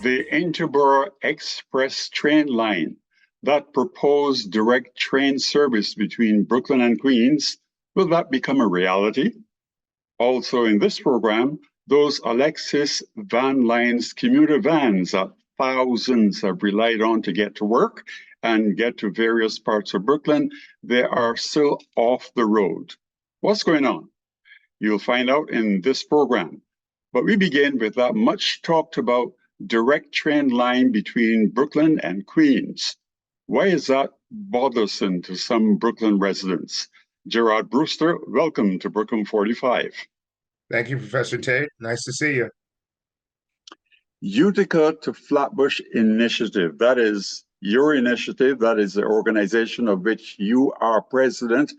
The Inter-Borough Express train line, that proposed direct train service between Brooklyn and Queens, will that become a reality? Also in this program, those Alexis Van Lines commuter vans that thousands have relied on to get to work and get to various parts of Brooklyn, they are still off the road. What's going on? You'll find out in this program. But we begin with that much talked about direct train line between Brooklyn and Queens. Why is that bothersome to some Brooklyn residents? Gerard Brewster, welcome to Brooklyn 45. Thank you, Professor Taitt. Nice to see you. Utica to Flatbush Initiative, that is your initiative, that is the organization of which you are president,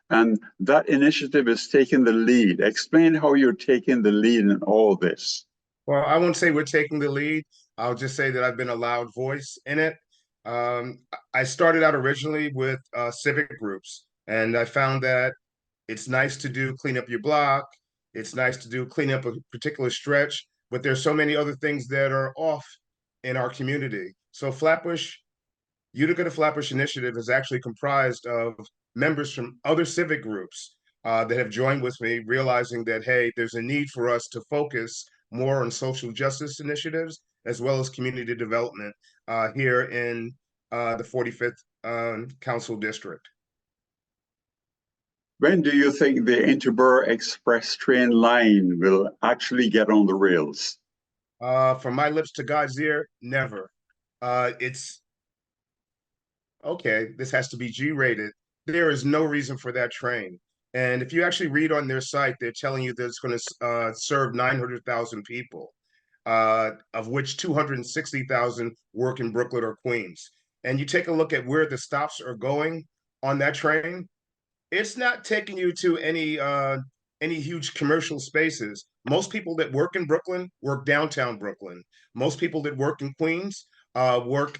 and that initiative is taking the lead. Explain how you're taking the lead in all this. Well, I won't say we're taking the lead. I'll just say that I've been a loud voice in it. I started out originally with civic groups, and I found that it's nice to do clean up your block. It's nice to do clean up a particular stretch, but there's so many other things that are off in our community. So Utica to Flatbush Initiative is actually comprised of members from other civic groups that have joined with me, realizing that, hey, there's a need for us to focus more on social justice initiatives as well as community development here in the 45th Council District. When do you think the Inter-Borough Express train line will actually get on the rails? From my lips to God's ear, never. It's okay, this has to be G-rated. There is no reason for that train. And if you actually read on their site, they're telling you that it's going to serve 900,000 people, of which 260,000 work in Brooklyn or Queens. And you take a look at where the stops are going on that train, it's not taking you to any huge commercial spaces. Most people that work in Brooklyn work downtown Brooklyn. Most people that work in Queens work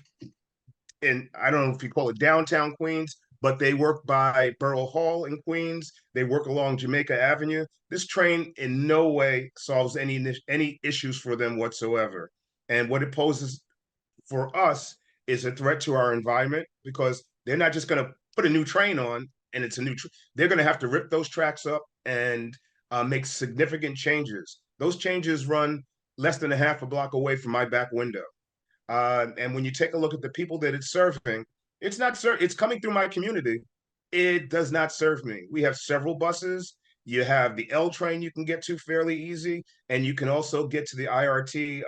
in, I don't know if you call it downtown Queens, but they work by Borough Hall in Queens. They work along Jamaica Avenue. This train in no way solves any issues for them whatsoever. And what it poses for us is a threat to our environment, because they're not just going to put a new train on and it's a new they're going to have to rip those tracks up and make significant changes. Those changes run less than a half a block away from my back window. And when you take a look at the people that it's serving, it's coming through my community. It does not serve me. We have several buses. You have the L train you can get to fairly easy, and you can also get to the IRT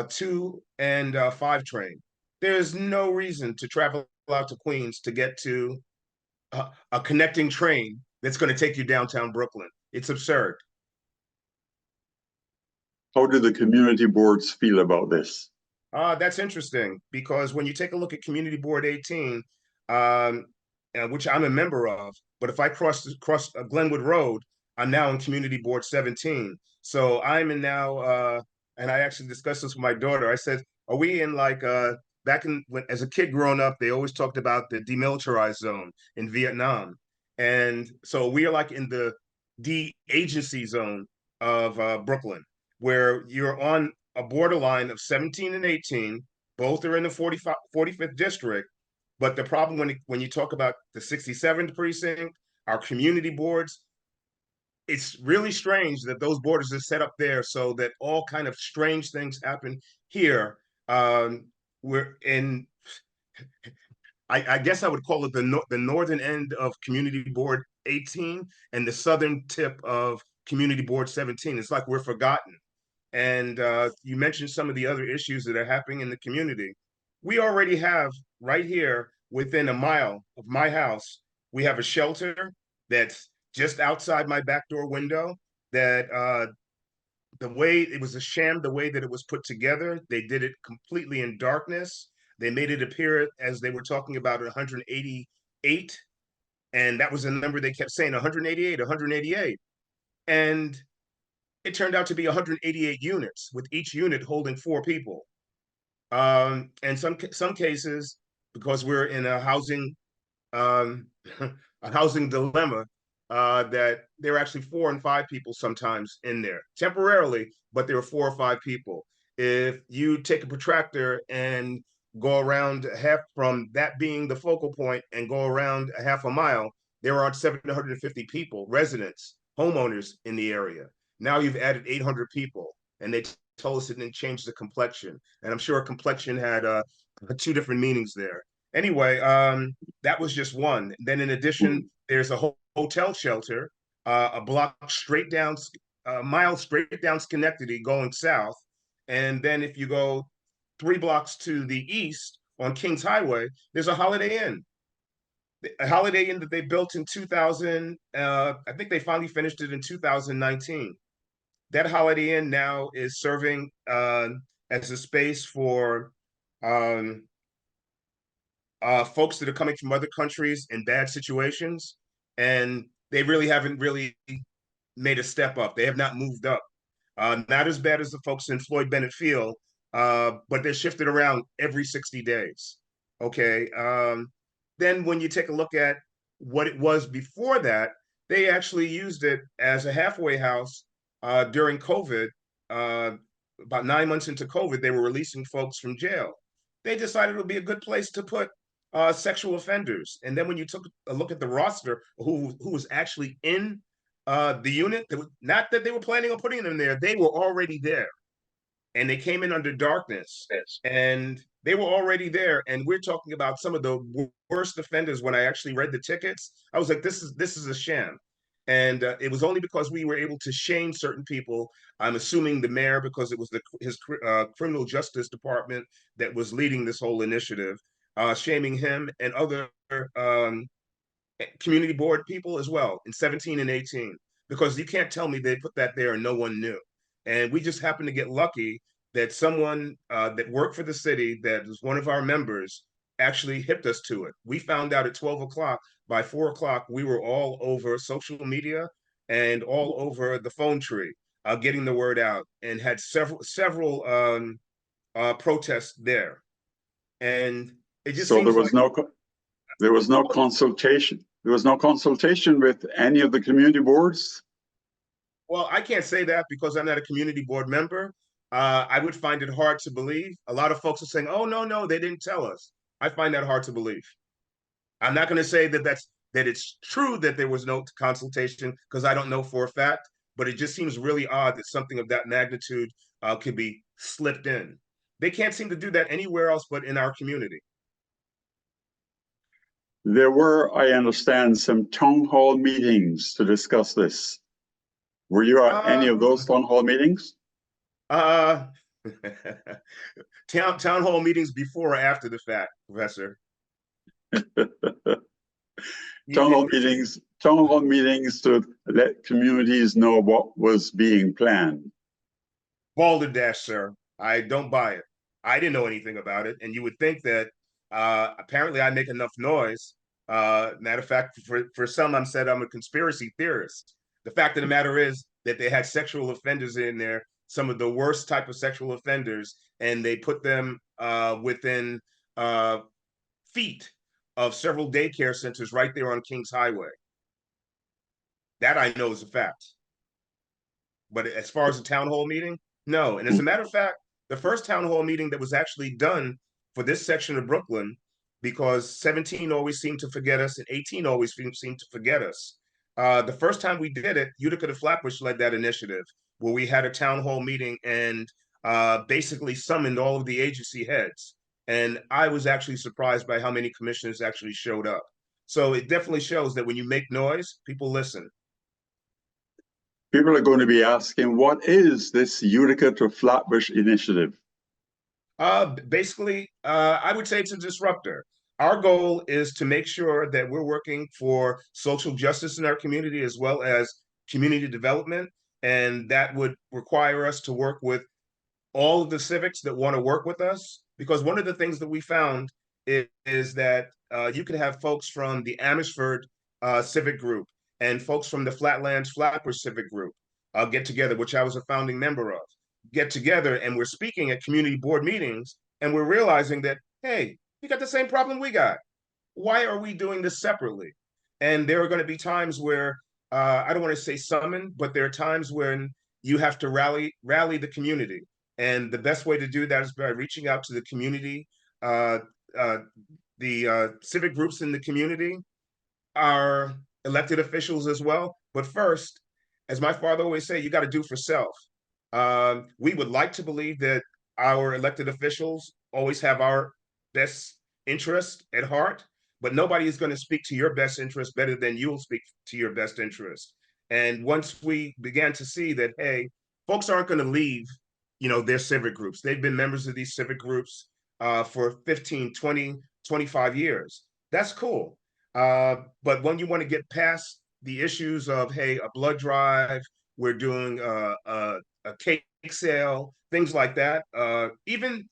2 and 5 train. There's no reason to travel out to Queens to get to a connecting train that's going to take you downtown Brooklyn. It's absurd. How do the community boards feel about this? That's interesting, because when you take a look at Community Board 18, um, which I'm a member of, but if I cross Glenwood Road, I'm now in Community Board 17. So I'm in now, and I actually discussed this with my daughter. I said, are we in like back as a kid growing up, they always talked about the demilitarized zone in Vietnam. And so we are like in the de-agency zone of Brooklyn, where you're on a borderline of 17 and 18. Both are in the 45th district. But the problem when you talk about the 67th precinct, our community boards, it's really strange that those borders are set up there so that all kind of strange things happen here. We're in, I guess I would call it the northern end of Community Board 18 and the southern tip of Community Board 17. It's like we're forgotten. And you mentioned some of the other issues that are happening in the community. We already have right here within a mile of my house, we have a shelter that's just outside my back door window that the way it was a sham, the way that it was put together, they did it completely in darkness. They made it appear as they were talking about 188. And that was a number they kept saying, 188, 188. And it turned out to be 188 units, with each unit holding 4 people. And some cases, because we're in a housing a housing dilemma, that there are actually 4 and 5 people sometimes in there temporarily, but there are 4 or 5 people. if you take a protractor and go around half from that being the focal point and go around a half a mile, there are 750 people, residents, homeowners in the area. Now you've added 800 people, and they told us it didn't change the complexion. And I'm sure complexion had two different meanings there. Anyway, that was just one. Then in addition, there's a hotel shelter, a block straight down, a mile straight down Schenectady going south. And then if you go 3 blocks to the east on Kings Highway, there's a Holiday Inn. A Holiday Inn that they built in 2000. I think they finally finished it in 2019. That Holiday Inn now is serving as a space for um, folks that are coming from other countries in bad situations, and they really haven't really made a step up. They have not moved up. Not as bad as the folks in Floyd Bennett Field, but they're shifted around every 60 days. Okay. Then when you take a look at what it was before that, they actually used it as a halfway house during COVID. About 9 months into COVID, they were releasing folks from jail. They decided it would be a good place to put sexual offenders. And then when you took a look at the roster, who was actually in the unit, not that they were planning on putting them there, they were already there, and they came in under darkness, Yes. and they were already there. And we're talking about some of the worst offenders. When I actually read the tickets, I was like, this is a sham. And it was only because we were able to shame certain people. I'm assuming the mayor, because it was his criminal justice department that was leading this whole initiative, shaming him and other um, community board people as well in 17 and 18, because you can't tell me they put that there and no one knew. And we just happened to get lucky that someone that worked for the city, that was one of our members, actually hipped us to it. We found out at 12 o'clock. By 4 o'clock, we were all over social media and all over the phone tree, getting the word out, and had several protests there. And it just So seems like, there was no consultation. There was no consultation with any of the community boards. well, I can't say that because I'm not a community board member. I would find it hard to believe. A lot of folks are saying, "Oh, no, they didn't tell us." I find that hard to believe. I'm not going to say that it's true that there was no consultation, because I don't know for a fact. But it just seems really odd that something of that magnitude could be slipped in. They can't seem to do that anywhere else but in our community. There were, I understand, some town hall meetings to discuss this. Were you at any Uh, of those town hall meetings? uh, town hall meetings before or after the fact, Professor? Town hall meetings to let communities know what was being planned. Balderdash, sir. I don't buy it. I didn't know anything about it, and you would think that apparently I make enough noise. Matter of fact, for some, I'm said I'm a conspiracy theorist. The fact of the matter is that they had sexual offenders in there, some of the worst type of sexual offenders, and they put them within feet of several daycare centers right there on Kings Highway. That I know is a fact. But as far as a town hall meeting, no. And as a matter of fact, the first town hall meeting that was actually done for this section of Brooklyn, because 17 always seemed to forget us and 18 always seemed to forget us. The first time we did it, Utica to Flatbush led that initiative, where we had a town hall meeting and basically summoned all of the agency heads. And I was actually surprised by how many commissioners actually showed up. So it definitely shows that when you make noise, people listen. People are going to be asking, what is this Utica to Flatbush initiative? Basically, I would say it's a disruptor. Our goal is to make sure that we're working for social justice in our community as well as community development. And that would require us to work with all of the civics that want to work with us. Because one of the things that we found is that you can have folks from the Amherstford civic group and folks from the Flatlands Flatbush civic group get together, which I was a founding member of, get together, and we're speaking at community board meetings, and we're realizing that, hey, you got the same problem we got. Why are we doing this separately? And there are going to be times where I don't want to say summon, but there are times when you have to rally the community. And the best way to do that is by reaching out to the community, uh, uh, the civic groups in the community, our elected officials as well. But first, as my father always said, you got to do for self. We would like to believe that our elected officials always have our best interest at heart, but nobody is going to speak to your best interest better than you'll speak to your best interest. And once we began to see that, hey, folks aren't going to leave, their civic groups. They've been members of these civic groups for 15, 20, 25 years. That's cool. But when you want to get past the issues of, hey, a blood drive, we're doing a cake sale, things like that. And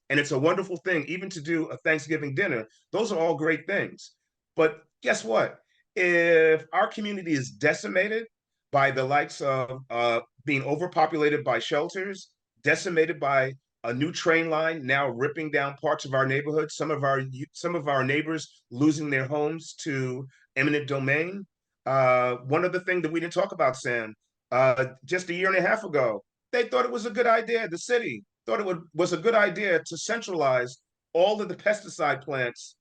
it's a wonderful thing, even to do a Thanksgiving dinner. Those are all great things. But guess what? If our community is decimated by the likes of being overpopulated by shelters, decimated by a new train line now ripping down parts of our neighborhood, some of our neighbors losing their homes to eminent domain. One other thing that we didn't talk about, Sam, just a year and a half ago, they thought it was a good idea. The city thought was a good idea to centralize all of the pesticide plants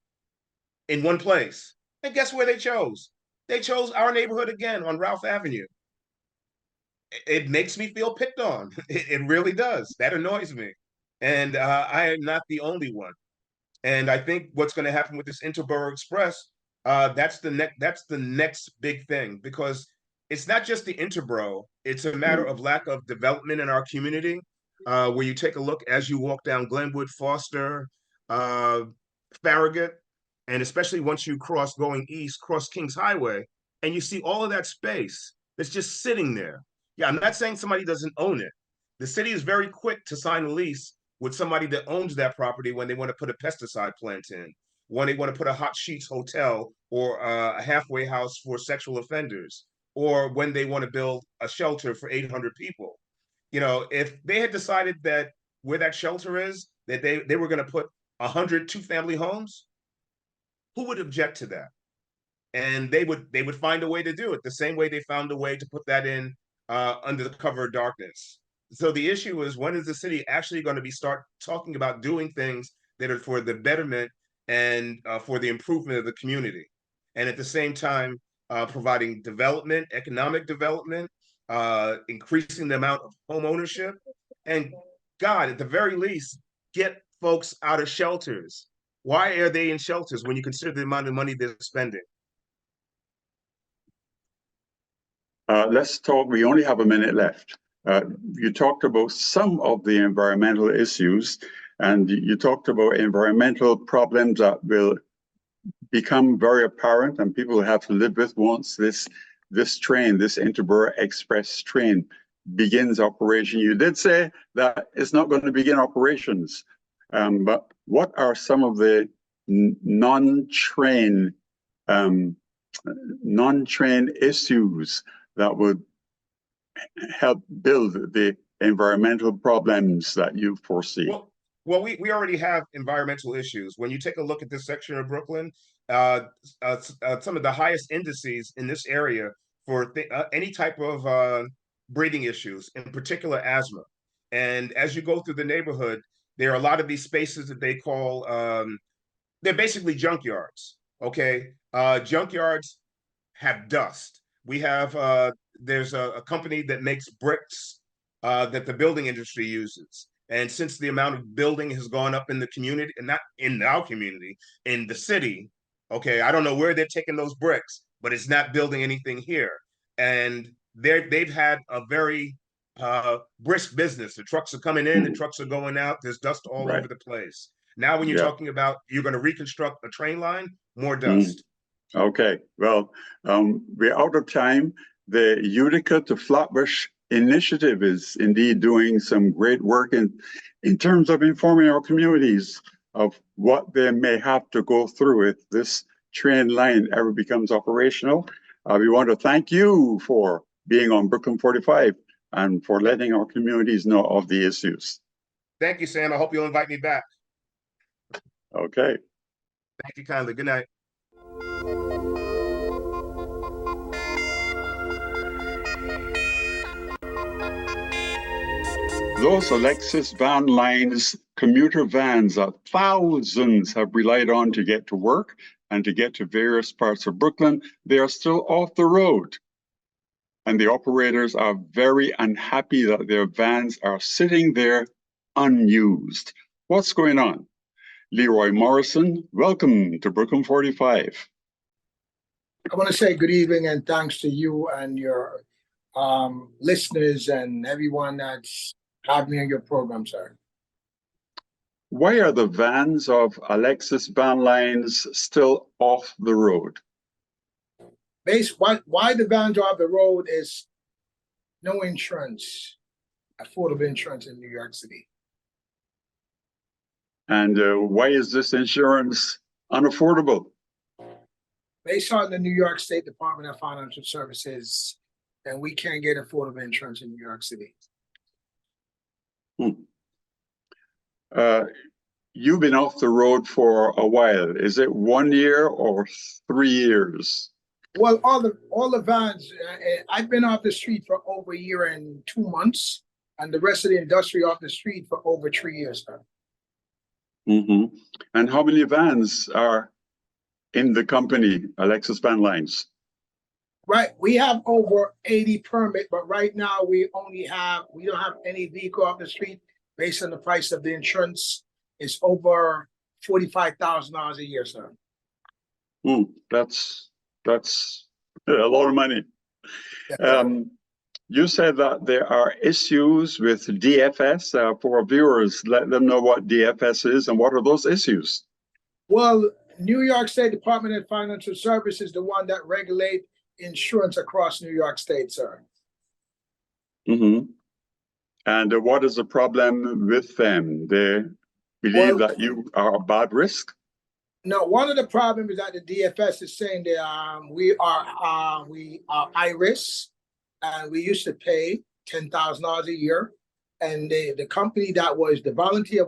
in one place. And guess where they chose? They chose our neighborhood again on Ralph Avenue. It makes me feel picked on. It really does. That annoys me. And I am not the only one. And I think what's going to happen with this Inter-Borough Express, that's the next big thing, because it's not just the Interborough. It's a matter of lack of development in our community. Where you take a look as you walk down Glenwood, Foster, uh, Farragut, and especially once you cross going east, cross Kings Highway, and you see all of that space that's just sitting there. Yeah, I'm not saying somebody doesn't own it. The city is very quick to sign a lease with somebody that owns that property when they want to put a pesticide plant in, when they want to put a hot sheets hotel or a halfway house for sexual offenders, or when they want to build a shelter for 800 people. If they had decided that where that shelter is, that they were going to put 100 two-family homes, who would object to that? And they would find a way to do it the same way they found a way to put that in under the cover of darkness. So the issue is, when is the city actually going to start talking about doing things that are for the betterment and for the improvement of the community, and at the same time providing development, economic development, increasing the amount of home ownership, and God, at the very least, get folks out of shelters. Why are they in shelters when you consider the amount of money they're spending? Let's talk. We only have a minute left. You talked about some of the environmental issues, and you talked about environmental problems that will become very apparent and people will have to live with once this train, this Inter-Borough Express train, begins operation. You did say that it's not going to begin operations, but what are some of the non-train issues that would help build the environmental problems that you foresee? Well, we already have environmental issues. When you take a look at this section of Brooklyn, some of the highest indices in this area for any type of breathing issues, in particular asthma. And as you go through the neighborhood, there are a lot of these spaces that they call, they're basically junkyards. Okay, junkyards have dust. There's a company that makes bricks that the building industry uses. And since the amount of building has gone up in the community, and not in our community, in the city, okay, I don't know where they're taking those bricks, but it's not building anything here. And they've had a very brisk business. The trucks are coming in, the trucks are going out. There's dust all over the place. Now, when you're talking about you're going to reconstruct a train line, more dust. Okay, well, we're out of time. The Utica to Flatbush Initiative is indeed doing some great work in terms of informing our communities of what they may have to go through if this train line ever becomes operational. We want to thank you for being on Brooklyn 45 and for letting our communities know of the issues. Thank you, Sam. I hope you'll invite me back. Okay. Thank you kindly. Good night. Those Alexis Van Lines commuter vans that thousands have relied on to get to work and to get to various parts of Brooklyn, they are still off the road. And the operators are very unhappy that their vans are sitting there unused. What's going on? Leroy Morrison, welcome to Brooklyn 45. I want to say good evening and thanks to you and your listeners and everyone that's had me on your program, sir. Why are the vans of Alexis Van Lines still off the road? Why the vans are off the road is no insurance, affordable insurance in New York City. And why is this insurance unaffordable? Based on the New York State Department of Financial Services, and we can't get affordable insurance in New York City. You've been off the road for a while. Is it 1 year or 3 years? Well, all the vans, I've been off the street for over a year and 2 months, and the rest of the industry off the street for over 3 years, sir. Mm-hmm. And how many vans are in the company, Alexis Van Lines? Right, we have over 80 permit, but right now we don't have any vehicle off the street based on the price of the insurance. It's over $45,000 a year, sir. That's a lot of money. You said that there are issues with DFS. For our viewers, let them know what DFS is and what are those issues? Well, New York State Department of Financial Services is the one that regulate insurance across New York State, sir. Mm-hmm. And what is the problem with them? They believe that you are a bad risk? No, one of the problems is that the DFS is saying that we are high risk, and we used to pay $10,000 a year. And the company that was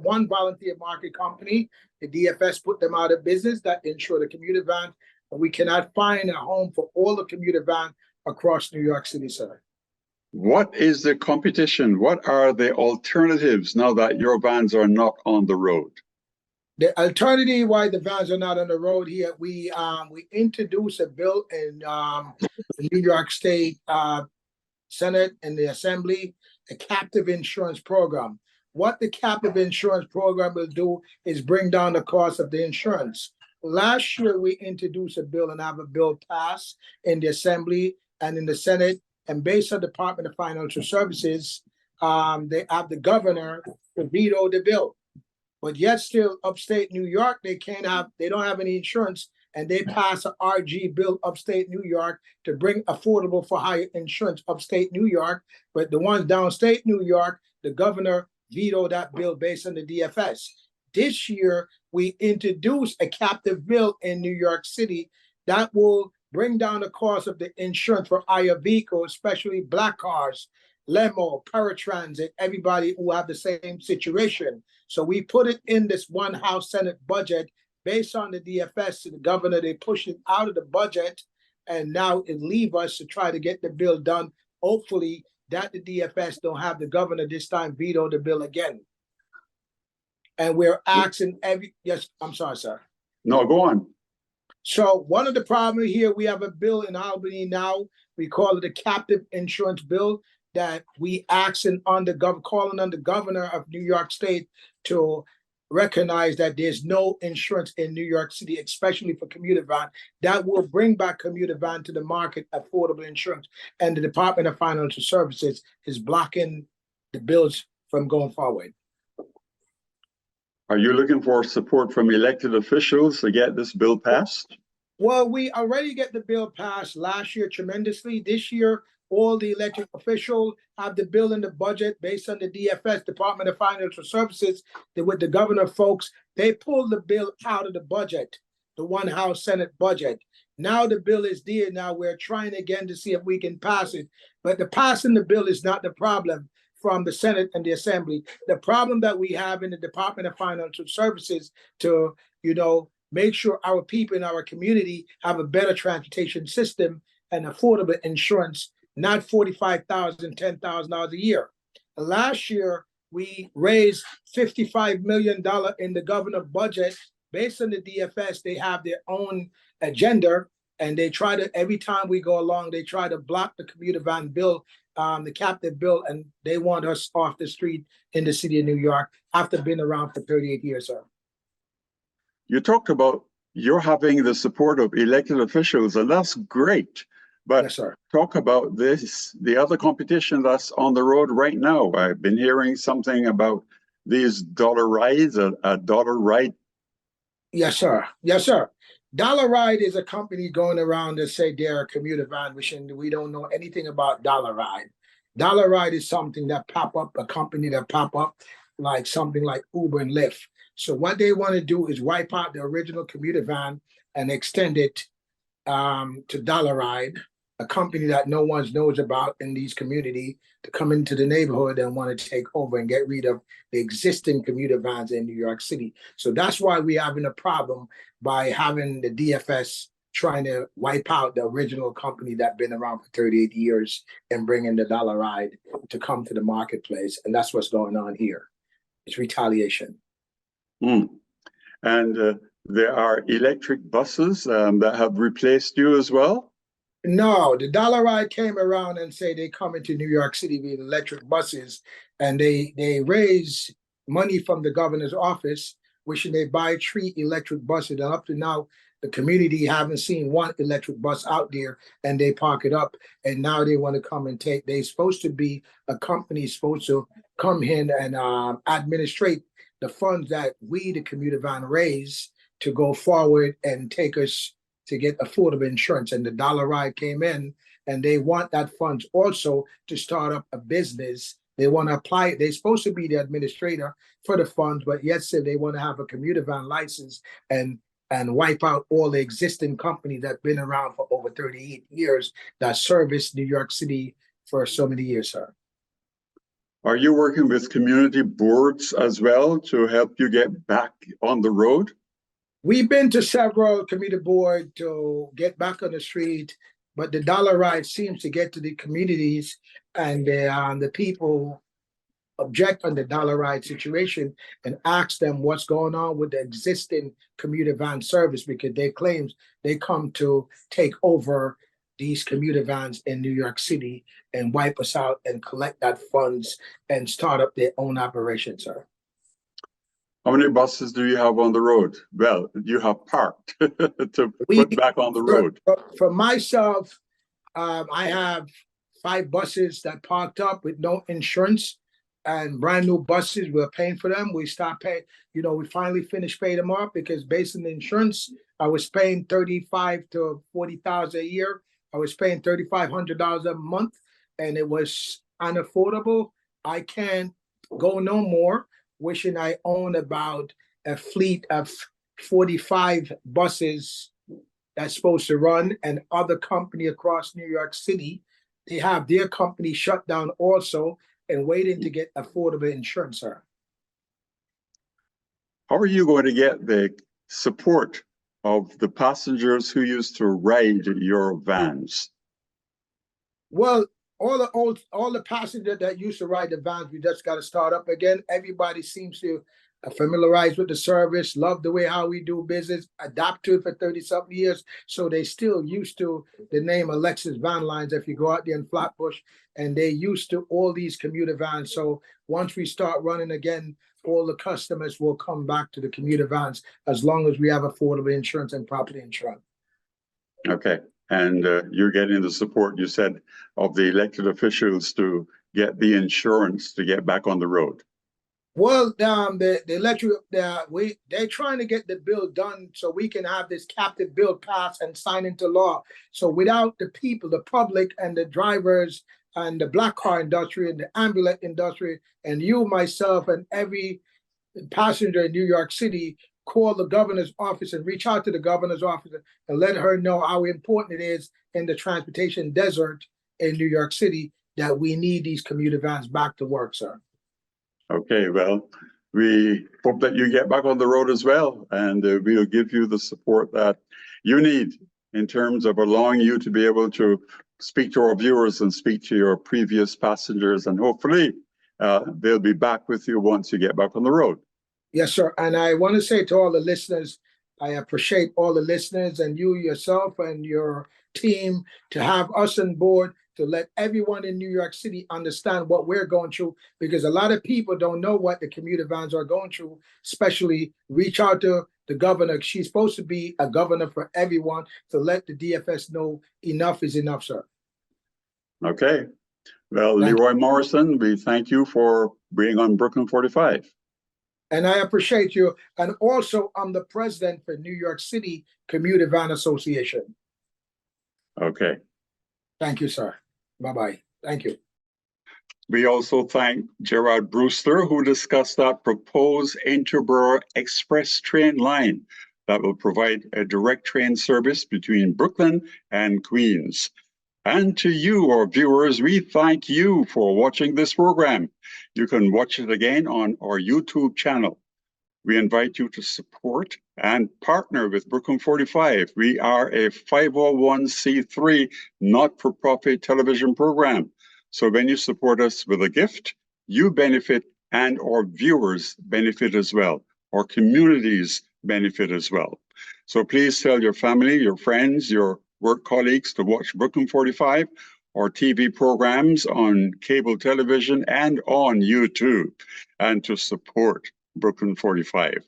one volunteer market company, the DFS put them out of business that insure the commuter van. And we cannot find a home for all the commuter van across New York City, sir. What is the competition? What are the alternatives now that your vans are not on the road? The alternative why the vans are not on the road here, we introduced a bill in the New York State Senate and the Assembly, a captive insurance program. What the captive insurance program will do is bring down the cost of the insurance. Last year, we introduced a bill and have a bill passed in the Assembly and in the Senate. And based on the Department of Financial Services, they have the governor to veto the bill. But yet still upstate New York, they don't have any insurance, and they pass an RG bill upstate New York to bring affordable for hire insurance upstate New York. But the ones downstate New York, the governor vetoed that bill based on the DFS. This year, we introduced a captive bill in New York City that will bring down the cost of the insurance for hire vehicles, especially black cars, limo, paratransit, everybody who have the same situation. So we put it in this one House Senate budget based on the DFS to the governor. They push it out of the budget, and now it leave us to try to get the bill done. Hopefully that the DFS don't have the governor this time veto the bill again. And we're asking yes, I'm sorry, sir. No, go on. So one of the problems here, we have a bill in Albany now. We call it a captive insurance bill that we calling on the governor of New York State to recognize that there's no insurance in New York City, especially for commuter van. That will bring back commuter van to the market, affordable insurance. And the Department of Financial Services is blocking the bills from going forward. Are you looking for support from elected officials to get this bill passed? Well, we already get the bill passed last year tremendously. This year, all the elected officials have the bill in the budget based on the DFS, Department of Financial Services, with the governor folks. They pulled the bill out of the budget, the one House Senate budget. Now the bill is there. Now we're trying again to see if we can pass it. But the passing the bill is not the problem from the Senate and the Assembly. The problem that we have in the Department of Financial Services to, make sure our people in our community have a better transportation system and affordable insurance, not $45,000, $10,000 a year. Last year, we raised $55 million in the governor budget. Based on the DFS, they have their own agenda, and they try to, every time we go along, they try to block the commuter van bill, the captive bill, and they want us off the street in the city of New York after being around for 38 years, sir. You talked about you're having the support of elected officials, and that's great. But Yes, sir. talk about this, the other competition that's on the road right now. I've been hearing something about these dollar rides, a dollar ride. Yes, sir. Yes, sir. Dollar Ride is a company going around to say they're a commuter van, which we don't know anything about Dollar Ride. Dollar Ride is something that pop up, a company that pop up like something like Uber and Lyft. So what they want to do is wipe out the original commuter van and extend it to Dollar Ride, a company that no one knows about in these community, to come into the neighborhood and want to take over and get rid of the existing commuter vans in New York City. So that's why we're having a problem by having the DFS trying to wipe out the original company that's been around for 38 years and bringing the Dollar Ride to come to the marketplace. And that's what's going on here. It's retaliation. And there are electric buses that have replaced you as well? No, the Dollar Ride came around and say they come into New York City with electric buses, and they raise money from the governor's office, wishing they buy 3 electric buses. And up to now, the community haven't seen 1 electric bus out there, and they park it up. And now they want to come and take. They're supposed to be a company supposed to come in and administrate the funds that we, the commuter van, raise to go forward and take us to get affordable insurance. And the Dollar Ride came in, and they want that funds also to start up a business. They want to apply it. They're supposed to be the administrator for the funds, but yet said they want to have a commuter van license and wipe out all the existing companies that have been around for over 38 years that service New York City for so many years, sir. Are you working with community boards as well to help you get back on the road? We've been to several community boards to get back on the street, but the Dollar Ride seems to get to the communities, and the people object on the Dollar Ride situation and ask them what's going on with the existing commuter van service, because they claims they come to take over these commuter vans in New York City and wipe us out and collect that funds and start up their own operation, sir. How many buses do you have on the road? Well, you have parked to put back on the road. For myself, I have 5 buses that parked up with no insurance, and brand new buses. We're paying for them. We stopped paying. We finally finished paying them off because based on the insurance, I was paying $35,000 to $40,000 a year. I was paying $3,500 a month, and it was unaffordable. I can't go no more. Wishing I own about a fleet of 45 buses that's supposed to run, and other company across New York City, they have their company shut down also and waiting to get affordable insurance, sir. How are you going to get the support of the passengers who used to ride your vans? Well, all the passengers that used to ride the vans, we just got to start up again. Everybody seems to familiarize with the service, love the way how we do business, adapt to it for 30-something years. So they still used to the name Alexis Van Lines if you go out there in Flatbush, and they used to all these commuter vans. So once we start running again, all the customers will come back to the commuter vans as long as we have affordable insurance and property insurance. Okay. And you're getting the support, you said, of the elected officials to get the insurance to get back on the road. Well, the electric, they're trying to get the bill done so we can have this captive bill passed and signed into law. So without the people, the public and the drivers and the black car industry and the ambulance industry and you, myself, and every passenger in New York City, call the governor's office and reach out to the governor's office and let her know how important it is in the transportation desert in New York City that we need these commuter vans back to work, sir. Okay, well, we hope that you get back on the road as well, and we'll give you the support that you need in terms of allowing you to be able to speak to our viewers and speak to your previous passengers, and hopefully they'll be back with you once you get back on the road. Yes, sir. And I want to say to all the listeners, I appreciate all the listeners and you yourself and your team to have us on board to let everyone in New York City understand what we're going through, because a lot of people don't know what the commuter vans are going through, especially reach out to the governor. She's supposed to be a governor for everyone, to let the DFS know enough is enough, sir. Okay. Well, Leroy Morrison, we thank you for being on Brooklyn 45. And I appreciate you. And also, I'm the president for New York City Commuter Van Association. Okay. Thank you, sir. Bye-bye. Thank you. We also thank Gerard Brewster, who discussed that proposed Inter-Borough Express train line that will provide a direct train service between Brooklyn and Queens. And to you, our viewers, we thank you for watching this program. You can watch it again on our YouTube channel. We invite you to support and partner with Brooklyn 45. We are a 501c3 not-for-profit television program. So when you support us with a gift, you benefit and our viewers benefit as well. Our communities benefit as well. So please tell your family, your friends, your work colleagues to watch Brooklyn 45, our TV programs on cable television and on YouTube, and to support Brooklyn 45.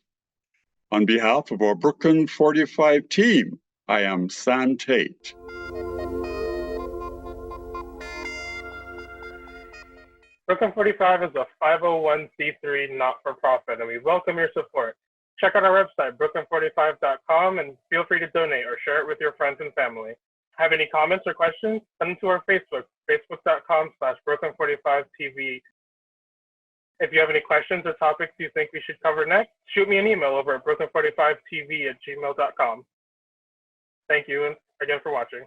On behalf of our Brooklyn 45 team, I am Sam Taitt. Brooklyn 45 is a 501c3 not-for-profit, and we welcome your support. Check out our website, brooklyn45.com, and feel free to donate or share it with your friends and family. Have any comments or questions? Send them to our Facebook, facebook.com/Brooklyn45TV. If you have any questions or topics you think we should cover next, shoot me an email over at brooklyn45tv@gmail.com. Thank you again for watching.